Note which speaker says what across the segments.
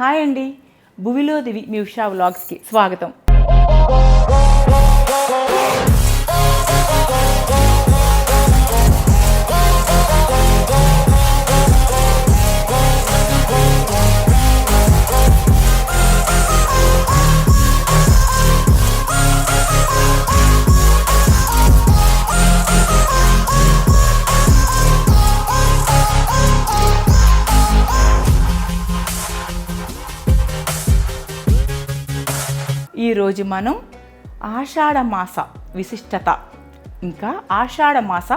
Speaker 1: Hi అండి, భువిలో దివి మీ ఉషా వ్లాగ్స్కి స్వాగతం. ఈరోజు మనం ఆషాఢమాస విశిష్టత ఇంకా ఆషాఢమాస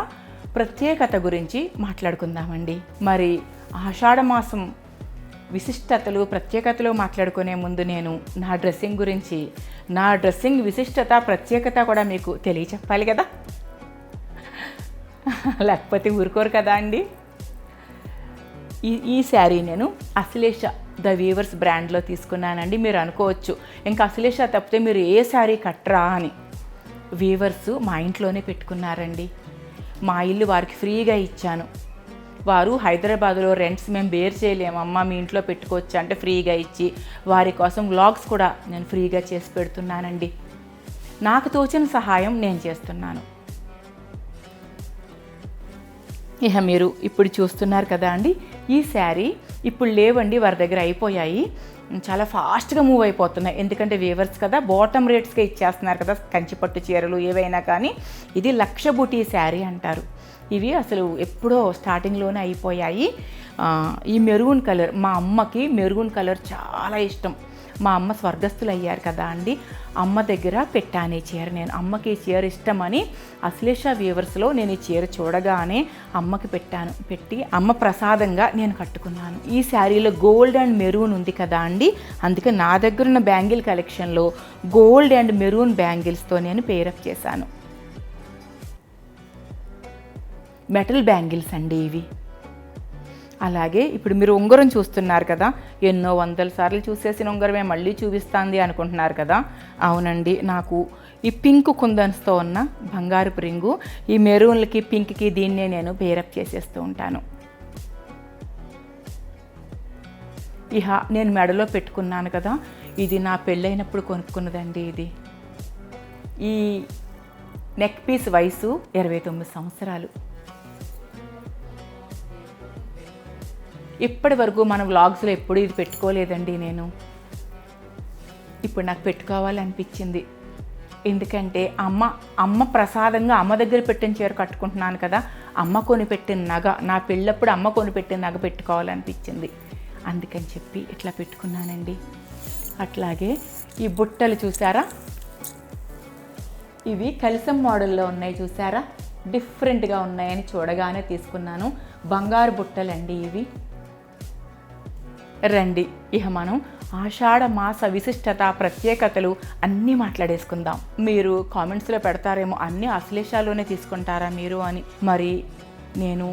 Speaker 1: ప్రత్యేకత గురించి మాట్లాడుకుందామండి. మరి ఆషాఢమాసం విశిష్టతలు ప్రత్యేకతలు మాట్లాడుకునే ముందు నేను నా డ్రెస్సింగ్ గురించి, నా డ్రెస్సింగ్ విశిష్టత ప్రత్యేకత కూడా మీకు తెలియచెప్పాలి కదా, లేకపోతే ఊరుకోరు కదా అండి. ఈ శారీ నేను అశ్లేష ద వీవర్స్ బ్రాండ్లో తీసుకున్నానండి. మీరు అనుకోవచ్చు, ఇంకా అశ్లేష తప్పితే మీరు ఏ శారీ కట్టరా అని. వీవర్స్ మా ఇంట్లోనే పెట్టుకున్నారండి. మా ఇల్లు వారికి ఫ్రీగా ఇచ్చాను. వారు హైదరాబాద్లో రెంట్స్ మేము బేర్ చేయలేము, అమ్మ మీ ఇంట్లో పెట్టుకోవచ్చు అంటే ఫ్రీగా ఇచ్చి వారి కోసం వ్లాగ్స్ కూడా నేను ఫ్రీగా చేసి పెడుతున్నానండి. నాకు తోచిన సహాయం నేను చేస్తున్నాను. ఇక మీరు ఇప్పుడు చూస్తున్నారు కదా అండి, ఈ శారీ ఇప్పుడు లేవండి, వారి దగ్గర అయిపోయాయి. చాలా ఫాస్ట్గా మూవ్ అయిపోతున్నాయి, ఎందుకంటే వీవర్స్ కదా, బాటమ్ రేట్స్కే ఇచ్చేస్తున్నారు కదా కంచిపట్టు చీరలు ఏవైనా. కానీ ఇది లక్ష బూటీ శారీ అంటారు. ఇవి అసలు ఎప్పుడో స్టార్టింగ్లోనే అయిపోయాయి. ఈ మెరూన్ కలర్, మా అమ్మకి మెరూన్ కలర్ చాలా ఇష్టం. మా అమ్మ స్వర్గస్థులు అయ్యారు కదా అండి, అమ్మ దగ్గర పెట్టాను ఈ చీర. నేను అమ్మకి ఈ చీర ఇష్టమని అశ్లేష వీవర్స్లో నేను ఈ చీర చూడగానే అమ్మకి పెట్టి అమ్మ ప్రసాదంగా నేను కట్టుకున్నాను. ఈ శారీలో గోల్డ్ అండ్ మెరూన్ ఉంది కదా అండి, అందుకే నా దగ్గర ఉన్న బ్యాంగిల్ కలెక్షన్లో గోల్డ్ అండ్ మెరూన్ బ్యాంగిల్స్తో నేను పేరప్ చేశాను. మెటల్ బ్యాంగిల్స్ అండి ఇవి. అలాగే ఇప్పుడు మీరు ఉంగరం చూస్తున్నారు కదా, ఎన్నో వందల సార్లు చూసేసిన ఉంగరమే మళ్ళీ చూపిస్తుంది అనుకుంటున్నారు కదా. అవునండి, నాకు ఈ పింక్ కుందన్స్తో ఉన్న బంగారుపు రింగు, ఈ మెరూన్లకి పింక్కి దీన్నే నేను పేరప్ చేసేస్తూ ఉంటాను. ఇహ నేను మెడలో పెట్టుకున్నాను కదా, ఇది నా పెళ్ళైనప్పుడు కొనుక్కున్నదండి. ఇది ఈ నెక్ పీస్ వయసు 29 సంవత్సరాలు. ఇప్పటి వరకు మన వ్లాగ్స్లో ఎప్పుడు ఇది పెట్టుకోలేదండి నేను. ఇప్పుడు నాకు పెట్టుకోవాలనిపించింది, ఎందుకంటే అమ్మ ప్రసాదంగా అమ్మ దగ్గర పెట్టిన చీర కట్టుకుంటున్నాను కదా, అమ్మ కొని పెట్టిన నగ, నా పెళ్ళప్పుడు అమ్మ కొని పెట్టిన నగ పెట్టుకోవాలనిపించింది, అందుకని చెప్పి ఇట్లా పెట్టుకున్నానండి. అట్లాగే ఈ బుట్టలు చూసారా, ఇవి కలసం మోడల్లో ఉన్నాయి చూసారా, డిఫరెంట్గా ఉన్నాయని చూడగానే తీసుకున్నాను. బంగారు బుట్టలండి ఇవి. రండి ఇక మనం ఆషాఢ మాస విశిష్టత ప్రత్యేకతలు అన్నీ మాట్లాడేసుకుందాం. మీరు కామెంట్స్లో పెడతారేమో అన్నీ అశ్లేషాలోనే తీసుకుంటారా మీరు అని. మరి నేను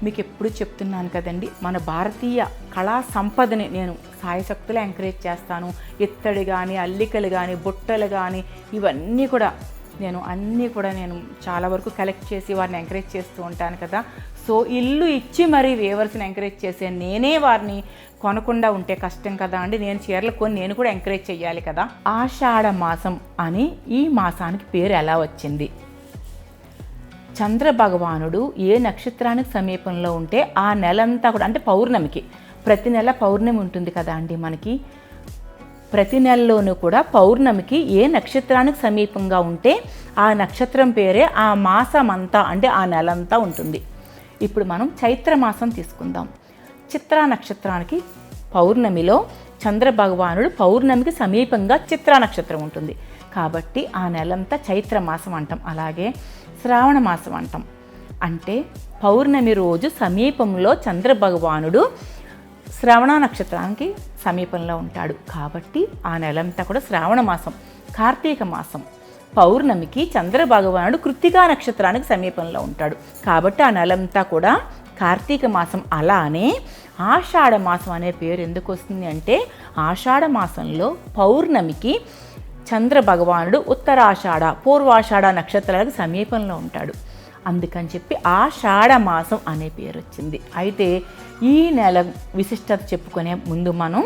Speaker 1: మీకు ఎప్పుడు చెప్తున్నాను కదండి, మన భారతీయ కళా సంపదని నేను సాయశక్తులా ఎంకరేజ్ చేస్తాను. ఇత్తడి కానీ, అల్లికలు కానీ, బుట్టలు కానీ, ఇవన్నీ కూడా నేను చాలా వరకు కలెక్ట్ చేసి వారిని ఎంకరేజ్ చేస్తూ ఉంటాను కదా. సో ఇల్లు ఇచ్చి మరీ వీవర్స్ని ఎంకరేజ్ చేసే నేనే వారిని కొనకుండా ఉంటే కష్టం కదా అండి. నేను చీరలు కొని నేను కూడా ఎంకరేజ్ చేయాలి కదా. ఆషాఢ మాసం అని ఈ మాసానికి పేరు ఎలా వచ్చింది? చంద్ర భగవానుడు ఏ నక్షత్రానికి సమీపంలో ఉంటే ఆ నెలంతా కూడా, అంటే పౌర్ణమికి, ప్రతి నెల పౌర్ణమి ఉంటుంది కదా అండి మనకి. ప్రతి నెలలోనూ కూడా పౌర్ణమికి ఏ నక్షత్రానికి సమీపంగా ఉంటే ఆ నక్షత్రం పేరే ఆ మాసం అంతా, అంటే ఆ నెలంతా ఉంటుంది. ఇప్పుడు మనం చైత్రమాసం తీసుకుందాం. చిత్రా నక్షత్రానికి పౌర్ణమిలో చంద్ర భగవానుడు పౌర్ణమికి సమీపంగా చిత్రా నక్షత్రం ఉంటుంది కాబట్టి ఆ నెలంతా చైత్రమాసం అంటాం. అలాగే శ్రావణ మాసం అంటాం, అంటే పౌర్ణమి రోజు సమీపంలో చంద్ర భగవానుడు శ్రవణ నక్షత్రానికి సమీపంలో ఉంటాడు కాబట్టి ఆ నెలంతా కూడా శ్రావణ మాసం. కార్తీక మాసం పౌర్ణమికి చంద్ర భగవానుడు కృత్తికా నక్షత్రానికి సమీపంలో ఉంటాడు కాబట్టి ఆ నెలంతా కూడా కార్తీక మాసం. అలానే ఆషాఢ మాసం అనే పేరు ఎందుకు వస్తుంది అంటే, ఆషాఢ మాసంలో పౌర్ణమికి చంద్ర భగవానుడు ఉత్తరాషాఢ, పూర్వాషాఢ నక్షత్రాలకు సమీపంలో ఉంటాడు. అందుకని చెప్పి ఆషాఢ మాసం అనే పేరు వచ్చింది. అయితే ఈ నెల విశిష్టత చెప్పుకునే ముందు మనం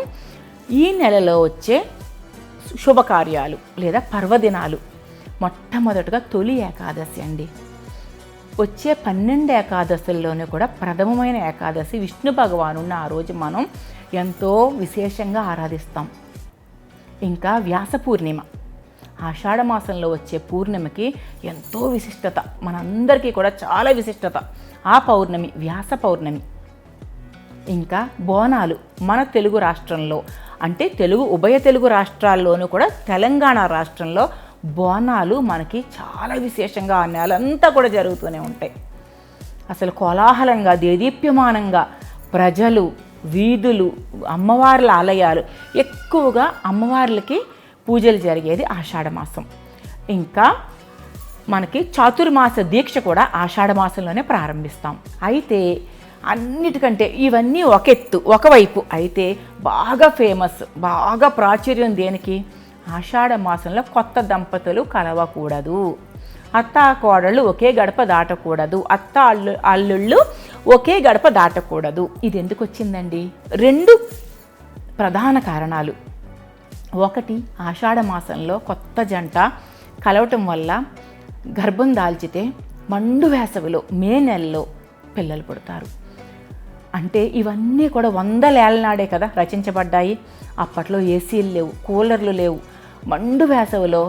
Speaker 1: ఈ నెలలో వచ్చే శుభకార్యాలు లేదా పర్వదినాలు, మొట్టమొదటగా తొలి ఏకాదశి అండి. వచ్చే 12 ఏకాదశుల్లోనే కూడా ప్రథమమైన ఏకాదశి విష్ణు భగవాను ఆ రోజు మనం ఎంతో విశేషంగా ఆరాధిస్తాం. ఇంకా వ్యాస పూర్ణిమ, ఆషాఢ మాసంలో వచ్చే పూర్ణిమకి ఎంతో విశిష్టత, మనందరికీ కూడా చాలా విశిష్టత. ఆ పౌర్ణమి వ్యాస పౌర్ణమి. ఇంకా బోనాలు మన తెలుగు రాష్ట్రంలో, అంటే ఉభయ తెలుగు రాష్ట్రాల్లోనూ కూడా తెలంగాణ రాష్ట్రంలో బోనాలు మనకి చాలా విశేషంగా ఆ నెలంతా కూడా జరుగుతూనే ఉంటాయి. అసలు కోలాహలంగా దేదీప్యమానంగా ప్రజలు, వీధులు, అమ్మవార్ల ఆలయాలు, ఎక్కువగా అమ్మవార్లకి పూజలు జరిగేది ఆషాఢమాసం. ఇంకా మనకి చాతుర్మాస దీక్ష కూడా ఆషాఢమాసంలోనే ప్రారంభిస్తాం. అయితే అన్నిటికంటే ఇవన్నీ ఒక ఎత్తు, ఒకవైపు అయితే బాగా ఫేమస్, బాగా ప్రాచుర్యం దేనికి? ఆషాఢ మాసంలో కొత్త దంపతులు కలవకూడదు, అత్త కోడళ్ళు ఒకే గడప దాటకూడదు, అత్త అల్లుళ్ళు ఒకే గడప దాటకూడదు. ఇది ఎందుకు వచ్చిందండి? 2 ప్రధాన కారణాలు. ఒకటి, ఆషాఢ మాసంలో కొత్త జంట కలవటం వల్ల గర్భం దాల్చితే మండు వేసవిలో మే నెలలో పిల్లలు పుడతారు. అంటే ఇవన్నీ కూడా 100 ఏళ్ల నాడే కదా రచించబడ్డాయి. అప్పట్లో ఏసీలు లేవు, కూలర్లు లేవు. మండు వేసవిలో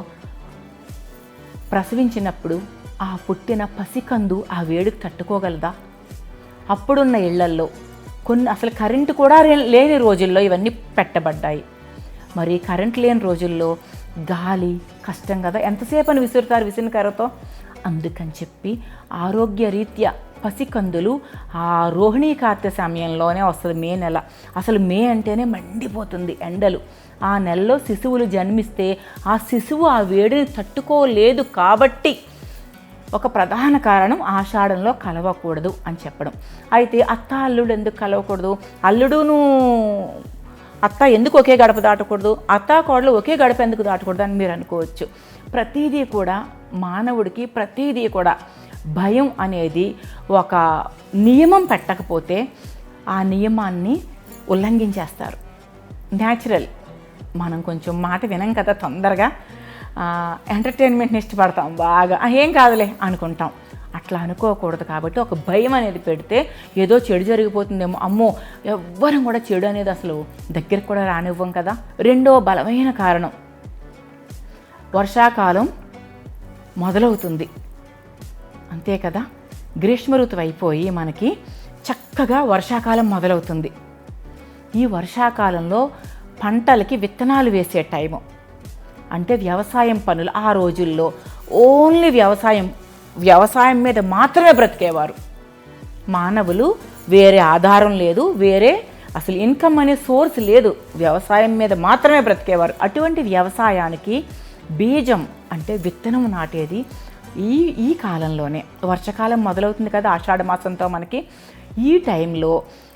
Speaker 1: ప్రసవించినప్పుడు ఆ పుట్టిన పసికందు ఆ వేడికి తట్టుకోగలదా? అప్పుడున్న ఇళ్లల్లో అసలు కరెంటు కూడా లేని రోజుల్లో ఇవన్నీ పెట్టబడ్డాయి. మరి కరెంట్ లేని రోజుల్లో గాలి కష్టం కదా, ఎంతసేపు అని విసురుతారు విసినకర్రతో. అందుకని చెప్పి ఆరోగ్యరీత్యా పసికందులు ఆ రోహిణీ కార్తె సమయంలోనే వస్తుంది, మే నెల. అసలు మే అంటేనే మండిపోతుంది ఎండలు. ఆ నెలలో శిశువులు జన్మిస్తే ఆ శిశువు ఆ వేడిని తట్టుకోలేదు కాబట్టి ఒక ప్రధాన కారణం ఆషాఢంలో కలవకూడదు అని చెప్పడం. అయితే అత్త అల్లుడు ఎందుకు కలవకూడదు? అల్లుడును అత్త ఎందుకు ఒకే గడప దాటకూడదు? అత్త కోడలు ఒకే గడప ఎందుకు దాటకూడదు అని మీరు అనుకోవచ్చు. ప్రతిదీ కూడా మానవుడికి ప్రతిదీ కూడా భయం అనేది ఒక నియమం పెట్టకపోతే ఆ నియమాన్ని ఉల్లంఘించేస్తారు. న్యాచురల్. మనం కొంచెం మాట వినం కదా తొందరగా, ఎంటర్టైన్మెంట్ని ఇష్టపడతాం బాగా, ఏం కాదులే అనుకుంటాం. అట్లా అనుకోకూడదు. కాబట్టి ఒక భయం అనేది పెడితే ఏదో చెడు జరిగిపోతుందేమో, అమ్మో ఎవ్వరం కూడా చెడు అనేది అసలు దగ్గరికి కూడా రానివ్వం కదా. రెండో బలమైన కారణం, వర్షాకాలం మొదలవుతుంది అంతే కదా. గ్రీష్మ ఋతువు అయిపోయి మనకి చక్కగా వర్షాకాలం మొదలవుతుంది. ఈ వర్షాకాలంలో పంటలకి విత్తనాలు వేసే టైము. అంటే వ్యవసాయం పనులు ఆ రోజుల్లో ఓన్లీ వ్యవసాయం మీద మాత్రమే బ్రతికేవారు మానవులు. వేరే ఆధారం లేదు, వేరే అసలు ఇన్కమ్ అనే సోర్స్ లేదు, వ్యవసాయం మీద మాత్రమే బ్రతికేవారు. అటువంటి వ్యవసాయానికి బీజం అంటే విత్తనం నాటేది ఈ కాలంలోనే. వర్షాకాలం మొదలవుతుంది కదా ఆషాఢ మాసంతో మనకి. ఈ టైంలో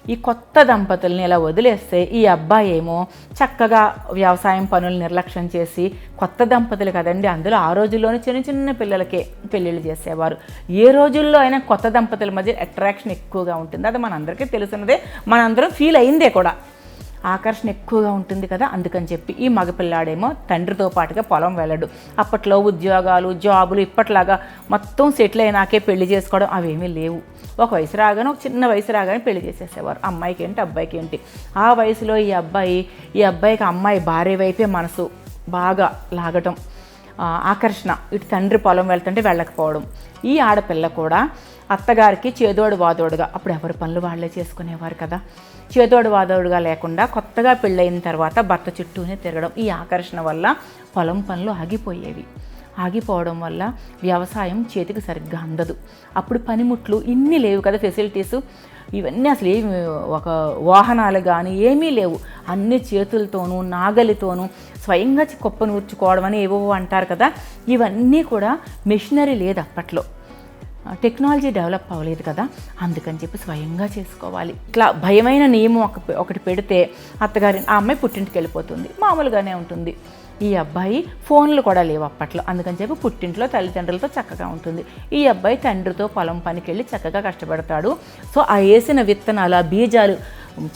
Speaker 1: ఈ కొత్త దంపతుల్ని ఇలా వదిలేస్తే ఈ అబ్బాయి ఏమో చక్కగా వ్యవసాయం పనులు నిర్లక్ష్యం చేసి, కొత్త దంపతులు కదండి, అందులో ఆ రోజుల్లోనే చిన్న చిన్న పిల్లలకే పెళ్ళిళ్ళు చేసేవారు. ఏ రోజుల్లో అయినా కొత్త దంపతుల మధ్య అట్రాక్షన్ ఎక్కువగా ఉంటుంది, అది మనందరికీ తెలిసినదే, మనందరం ఫీల్ అయిందే కూడా. ఆకర్షణ ఎక్కువగా ఉంటుంది కదా. అందుకని చెప్పి ఈ మగపిల్లాడేమో తండ్రితో పాటుగా పొలం వెళ్ళడు. అప్పట్లో ఉద్యోగాలు, జాబులు ఇప్పట్లాగా మొత్తం సెటిల్ అయినాకే పెళ్లి చేసుకోవడం అవేమీ లేవు. ఒక వయసు రాగానే, ఒక చిన్న వయసు రాగానే పెళ్లి చేసేసేవారు. అమ్మాయికి ఏంటి, అబ్బాయికి ఏంటి. ఆ వయసులో ఈ అబ్బాయికి అమ్మాయి భార్య వైపే మనసు బాగా లాగటం, ఆకర్షణ. ఇటు తండ్రి పొలం వెళ్తుంటే వెళ్ళకపోవడం. ఈ ఆడపిల్ల కూడా అత్తగారికి చేదోడు వాదోడుగా, అప్పుడు ఎవరి పనులు వాళ్ళే చేసుకునేవారు కదా, చేదోడు వాదోడుగా లేకుండా కొత్తగా పెళ్ళయిన తర్వాత భర్త చుట్టూనే తిరగడం. ఈ ఆకర్షణ వల్ల పొలం పనులు ఆగిపోవడం వల్ల వ్యవసాయం చేతికి సరిగ్గా అందదు. అప్పుడు పనిముట్లు ఇన్ని లేవు కదా, ఫెసిలిటీస్ ఇవన్నీ అసలు ఏమి, ఒక వాహనాలు కానీ ఏమీ లేవు. అన్ని చేతులతోనూ నాగలితోనూ స్వయంగా కుప్ప నూర్చుకోవడం అని ఏవో అంటారు కదా. ఇవన్నీ కూడా మెషినరీ లేదు అప్పట్లో, టెక్నాలజీ డెవలప్ అవ్వలేదు కదా. అందుకని చెప్పి స్వయంగా చేసుకోవాలి. ఇట్లా భయమైన నియమం ఒకటి పెడితే అత్తగారి ఆ అమ్మాయి పుట్టింటికి వెళ్ళిపోతుంది, మామూలుగానే ఉంటుంది. ఈ అబ్బాయి ఫోన్లు కూడా లేవు అప్పట్లో, అందుకని చెప్పి పుట్టింట్లో తల్లిదండ్రులతో చక్కగా ఉంటుంది. ఈ అబ్బాయి తండ్రితో పొలం పనికి వెళ్ళి చక్కగా కష్టపడతాడు. సో ఆ వేసిన విత్తనాలు, ఆ బీజాలు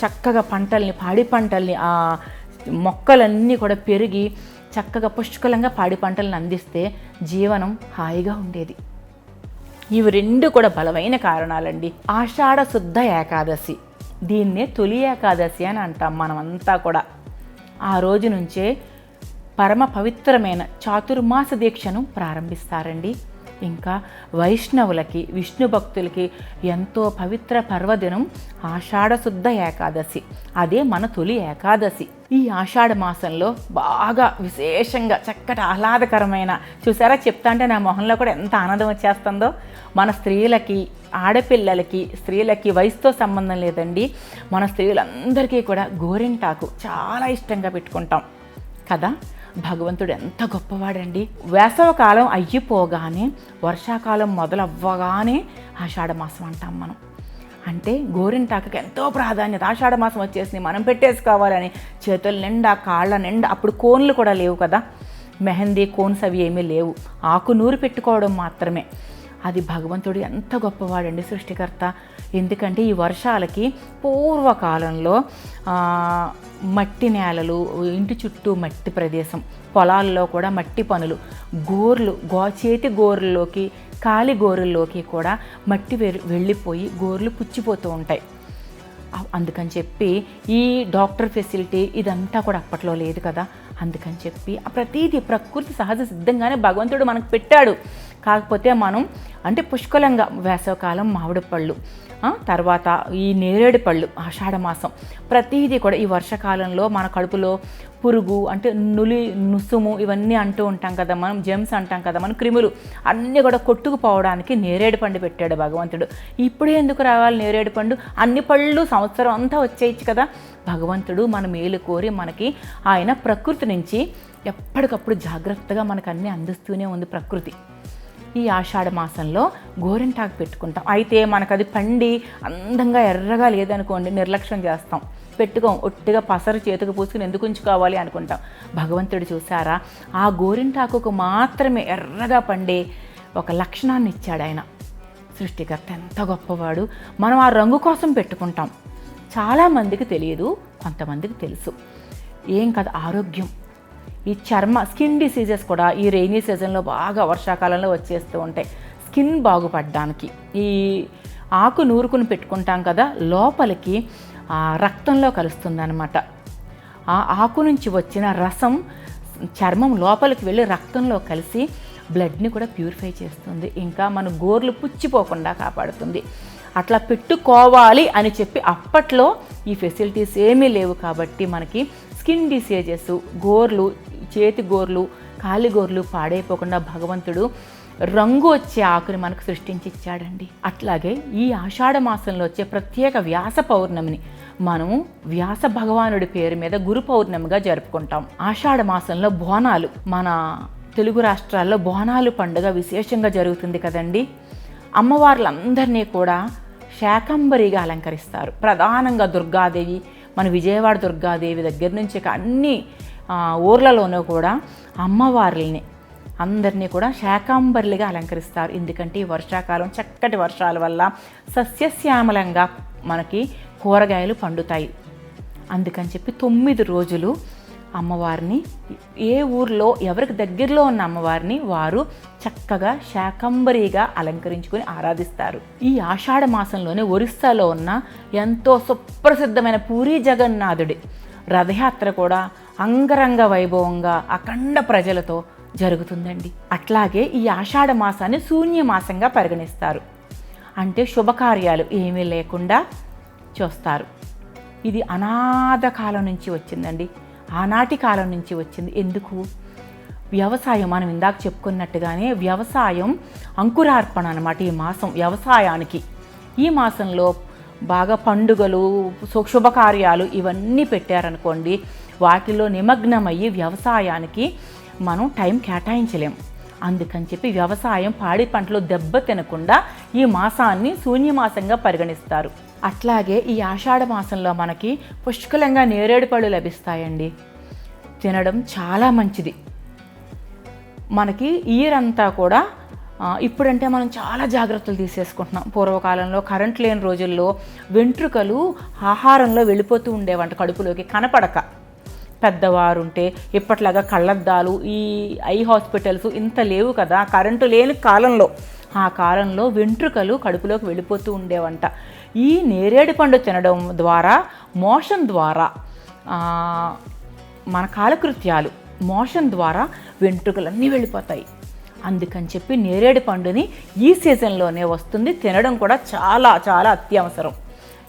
Speaker 1: చక్కగా పాడి పంటల్ని మొక్కలన్నీ కూడా పెరిగి చక్కగా పుష్కలంగా పాడి పంటలను అందిస్తే జీవనం హాయిగా ఉండేది. ఇవి రెండు కూడా బలమైన కారణాలండి. ఆషాఢ శుద్ధ ఏకాదశి, దీన్నే తొలి ఏకాదశి అని అంటాం మనమంతా కూడా. ఆ రోజు నుంచే పరమ పవిత్రమైన చాతుర్మాస దీక్షను ప్రారంభిస్తారండి. ఇంకా వైష్ణవులకి, విష్ణు భక్తులకి ఎంతో పవిత్ర పర్వదినం ఆషాఢ శుద్ధ ఏకాదశి. అదే మన తొలి ఏకాదశి. ఈ ఆషాఢ మాసంలో బాగా విశేషంగా చక్కటి ఆహ్లాదకరమైన, చూసారా చెప్తాంటే నా మొహంలో కూడా ఎంత ఆనందం వచ్చేస్తుందో. మన స్త్రీలకి, ఆడపిల్లలకి, స్త్రీలకి వయసుతో సంబంధం లేదండి. మన స్త్రీలందరికీ కూడా గోరింటాకు చాలా ఇష్టంగా పెట్టుకుంటాం కదా. భగవంతుడు ఎంత గొప్పవాడండి. వేసవకాలం అయిపోగానే వర్షాకాలం మొదలవ్వగానే ఆషాఢమాసం అంటాం మనం. అంటే గోరింటాకుకి ఎంతో ప్రాధాన్యత. ఆషాఢమాసం వచ్చేసింది, మనం పెట్టేసుకోవాలని చేతుల నిండా, కాళ్ళ నిండా. అప్పుడు కోన్లు కూడా లేవు కదా, మెహందీ కోన్స్ అవి ఏమీ లేవు, ఆకు నూరు పెట్టుకోవడం మాత్రమే. అది భగవంతుడు ఎంత గొప్పవాడండి, సృష్టికర్త. ఎందుకంటే ఈ వర్షాలకి పూర్వకాలంలో మట్టి నేలలు, ఇంటి చుట్టూ మట్టి ప్రదేశం, పొలాల్లో కూడా మట్టి పనులు, గోర్లు, చేతి గోర్లలోకి, కాలి గోరుల్లోకి కూడా మట్టి వెళ్ళిపోయి గోర్లు పుచ్చిపోతూ ఉంటాయి. అందుకని చెప్పి ఈ డాక్టర్ ఫెసిలిటీ ఇదంతా కూడా అప్పట్లో లేదు కదా. అందుకని చెప్పి ప్రతీది ప్రకృతి సహజ సిద్ధంగానే భగవంతుడు మనకు పెట్టాడు. కాకపోతే మనం అంటే పుష్కలంగా వేసవకాలం మామిడి పళ్ళు, తర్వాత ఈ నేరేడు పళ్ళు, ఆషాఢమాసం, ప్రతీది కూడా ఈ వర్షాకాలంలో మన కడుపులో పురుగు అంటే నుసుము ఇవన్నీ అంటూ ఉంటాం కదా మనం, జెమ్స్ అంటాం కదా మనం, క్రిములు అన్నీ కూడా కొట్టుకుపోవడానికి నేరేడు పండు పెట్టాడు భగవంతుడు. ఇప్పుడే ఎందుకు రావాలి నేరేడు పండు? అన్ని పళ్ళు సంవత్సరం అంతా వచ్చేయచ్చు కదా. భగవంతుడు మన మేలు కోరి మనకి ఆయన ప్రకృతి నుంచి ఎప్పటికప్పుడు జాగ్రత్తగా మనకు అన్నీ అందిస్తూనే ఉంది ప్రకృతి. ఈ ఆషాఢ మాసంలో గోరింటాకు పెట్టుకుంటాం. అయితే మనకు అది పండి అందంగా ఎర్రగా లేదనుకోండి, నిర్లక్ష్యం చేస్తాం, పెట్టుకోం. ఒట్టిగా పసరు చేతికి పూసుకుని ఎందుకు ఉంచుకోవాలి అనుకుంటాం. భగవంతుడు చూసారా, ఆ గోరింటాకుకు మాత్రమే ఎర్రగా పండే ఒక లక్షణాన్ని ఇచ్చాడు ఆయన. సృష్టికర్త ఎంత గొప్పవాడు. మనం ఆ రంగు కోసం పెట్టుకుంటాం. చాలామందికి తెలియదు, కొంతమందికి తెలుసు. ఏం కాదు, ఆరోగ్యం. ఈ స్కిన్ డిసీజెస్ కూడా ఈ రెయినీ సీజన్లో బాగా వర్షాకాలంలో వచ్చేస్తూ ఉంటాయి. స్కిన్ బాగుపడడానికి ఈ ఆకు నూరుకుని పెట్టుకుంటాం కదా, లోపలికి రక్తంలో కలుస్తుందన్నమాట. ఆ ఆకు నుంచి వచ్చిన రసం చర్మం లోపలికి వెళ్ళి రక్తంలో కలిసి బ్లడ్ని కూడా ప్యూరిఫై చేస్తుంది. ఇంకా మన గోర్లు పుచ్చిపోకుండా కాపాడుతుంది. అట్లా పెట్టుకోవాలి అని చెప్పి అప్పట్లో ఈ ఫెసిలిటీస్ ఏమీ లేవు కాబట్టి మనకి స్కిన్ డిసీజెస్, గోర్లు, చేతి గోర్లు, కాలి గోర్లు పాడైపోకుండా భగవంతుడు రంగు వచ్చే ఆకుని మనకు సృష్టించి ఇచ్చాడండి. అట్లాగే ఈ ఆషాఢ మాసంలో వచ్చే ప్రత్యేక వ్యాస పౌర్ణమిని మనము వ్యాస భగవానుడి పేరు మీద గురు పౌర్ణమిగా జరుపుకుంటాం. ఆషాఢ మాసంలో బోనాలు, మన తెలుగు రాష్ట్రాల్లో బోనాలు పండుగ విశేషంగా జరుగుతుంది కదండి. అమ్మవార్లందరినీ కూడా శాకంబరిగా అలంకరిస్తారు. ప్రధానంగా దుర్గాదేవి, మన విజయవాడ దుర్గాదేవి దగ్గర నుంచి అన్ని ఊర్లలోనూ కూడా అమ్మవార్లని అందరినీ కూడా శాకంబరిగా అలంకరిస్తారు. ఎందుకంటే ఈ వర్షాకాలం చక్కటి వర్షాల వల్ల సస్యశ్యామలంగా మనకి కూరగాయలు పండుతాయి. అందుకని చెప్పి 9 రోజులు అమ్మవారిని, ఏ ఊర్లో ఎవరికి దగ్గరలో ఉన్న అమ్మవారిని వారు చక్కగా శాకంబరిగా అలంకరించుకొని ఆరాధిస్తారు. ఈ ఆషాఢ మాసంలోనే ఒరిస్సాలో ఉన్న ఎంతో సుప్రసిద్ధమైన పూరీ జగన్నాథుడి రథయాత్ర కూడా అంగరంగ వైభవంగా అఖండ ప్రజలతో జరుగుతుందండి. అట్లాగే ఈ ఆషాఢ మాసాన్ని శూన్యమాసంగా పరిగణిస్తారు. అంటే శుభకార్యాలు ఏమీ లేకుండా చూస్తారు. ఇది అనాథ కాలం నుంచి వచ్చిందండి, ఆనాటి కాలం నుంచి వచ్చింది. ఎందుకు? వ్యవసాయం, మనం ఇందాక చెప్పుకున్నట్టుగానే వ్యవసాయం అంకురార్పణ అన్నమాట ఈ మాసం వ్యవసాయానికి. ఈ మాసంలో బాగా పండుగలు, శుభకార్యాలు ఇవన్నీ పెట్టారనుకోండి, వాటిలో నిమగ్నమయ్యి వ్యవసాయానికి మనం టైం కేటాయించలేం. అందుకని చెప్పి వ్యవసాయం, పాడి పంటలు దెబ్బ తినకుండా ఈ మాసాన్ని శూన్యమాసంగా పరిగణిస్తారు. అట్లాగే ఈ ఆషాఢ మాసంలో మనకి పుష్కలంగా నేరేడు పళ్ళు లభిస్తాయండి. తినడం చాలా మంచిది. మనకి ఇయరంతా కూడా ఇప్పుడంటే మనం చాలా జాగ్రత్తలు తీసేసుకుంటున్నాం. పూర్వకాలంలో కరెంట్ లేని రోజుల్లో వెంట్రుకలు ఆహారంలో వెళ్ళిపోతూ ఉండేవంట కడుపులోకి కనపడక. పెద్దవారు ఉంటే ఇప్పట్లాగా కళ్ళద్దాలు, ఈ ఐ హాస్పిటల్స్ ఇంత లేవు కదా, కరెంటు లేని కాలంలో, ఆ కాలంలో వెంట్రుకలు కడుపులోకి వెళ్ళిపోతూ ఉండేవంట. ఈ నేరేడు పండు తినడం ద్వారా, మోషన్ ద్వారా, మన కాలకృత్యాలు మోషన్ ద్వారా వెంట్రుకలన్నీ వెళ్ళిపోతాయి. అందుకని చెప్పి నేరేడు పండుని ఈ సీజన్లోనే వస్తుంది, తినడం కూడా చాలా చాలా అత్యవసరం.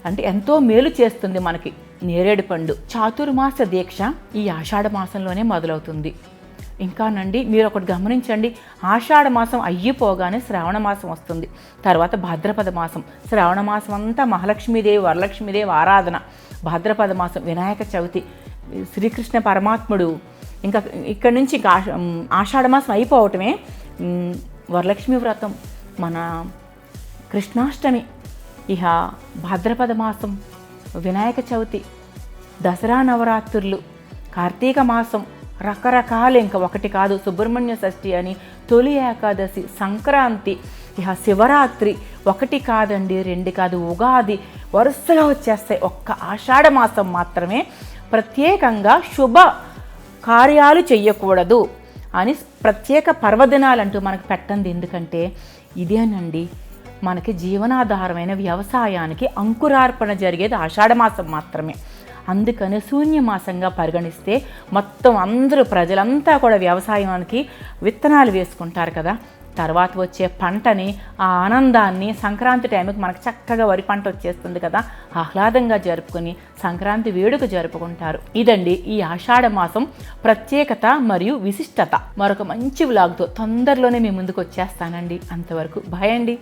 Speaker 1: అంటే ఎంతో మేలు చేస్తుంది మనకి నేరేడు పండు. చాతుర్మాస దీక్ష ఈ ఆషాఢ మాసంలోనే మొదలవుతుంది. ఇంకానండి మీరు ఒకటి గమనించండి, ఆషాఢ మాసం అయ్యిపోగానే శ్రావణ మాసం వస్తుంది. తర్వాత భాద్రపద మాసం. శ్రావణ మాసం అంతా మహాలక్ష్మీదేవి, వరలక్ష్మీదేవి ఆరాధన. భాద్రపద మాసం వినాయక చవితి, శ్రీకృష్ణ పరమాత్ముడు. ఇంకా ఇక్కడి నుంచి ఆషాఢ మాసం అయిపోవటమే వరలక్ష్మి వ్రతం, మన కృష్ణాష్టమి, ఇహ భాద్రపద మాసం వినాయక చవితి, దసరా నవరాత్రులు, కార్తీక మాసం, రకరకాలు, ఇంకా ఒకటి కాదు, సుబ్రహ్మణ్య షష్ఠి అని, తొలి ఏకాదశి, సంక్రాంతి, ఇహ శివరాత్రి, ఒకటి కాదండి, రెండు కాదు, ఉగాది, వరుసగా వచ్చేస్తాయి. ఒక్క ఆషాఢ మాసం మాత్రమే ప్రత్యేకంగా శుభ కార్యాలు చెయ్యకూడదు అని ప్రత్యేక పర్వదినాలంటూ మనకు పెట్టండి. ఎందుకంటే ఇదేనండి మనకి జీవనాధారమైన వ్యవసాయానికి అంకురార్పణ జరిగేది ఆషాఢమాసం మాత్రమే. అందుకని శూన్యమాసంగా పరిగణిస్తే మొత్తం అందరూ ప్రజలంతా కూడా వ్యవసాయానికి విత్తనాలు వేసుకుంటారు కదా. తర్వాత వచ్చే పంటని, ఆ ఆనందాన్ని సంక్రాంతి టైంకి మనకు చక్కగా వరి పంట వచ్చేస్తుంది కదా, ఆహ్లాదంగా జరుపుకొని సంక్రాంతి వేడుక జరుపుకుంటారు. ఇదండి ఈ ఆషాఢ మాసం ప్రత్యేకత మరియు విశిష్టత. మరొక మంచి వ్లాగ్తో తొందరలోనే మీ ముందుకు వచ్చేస్తానండి. అంతవరకు బాయ్ అండి.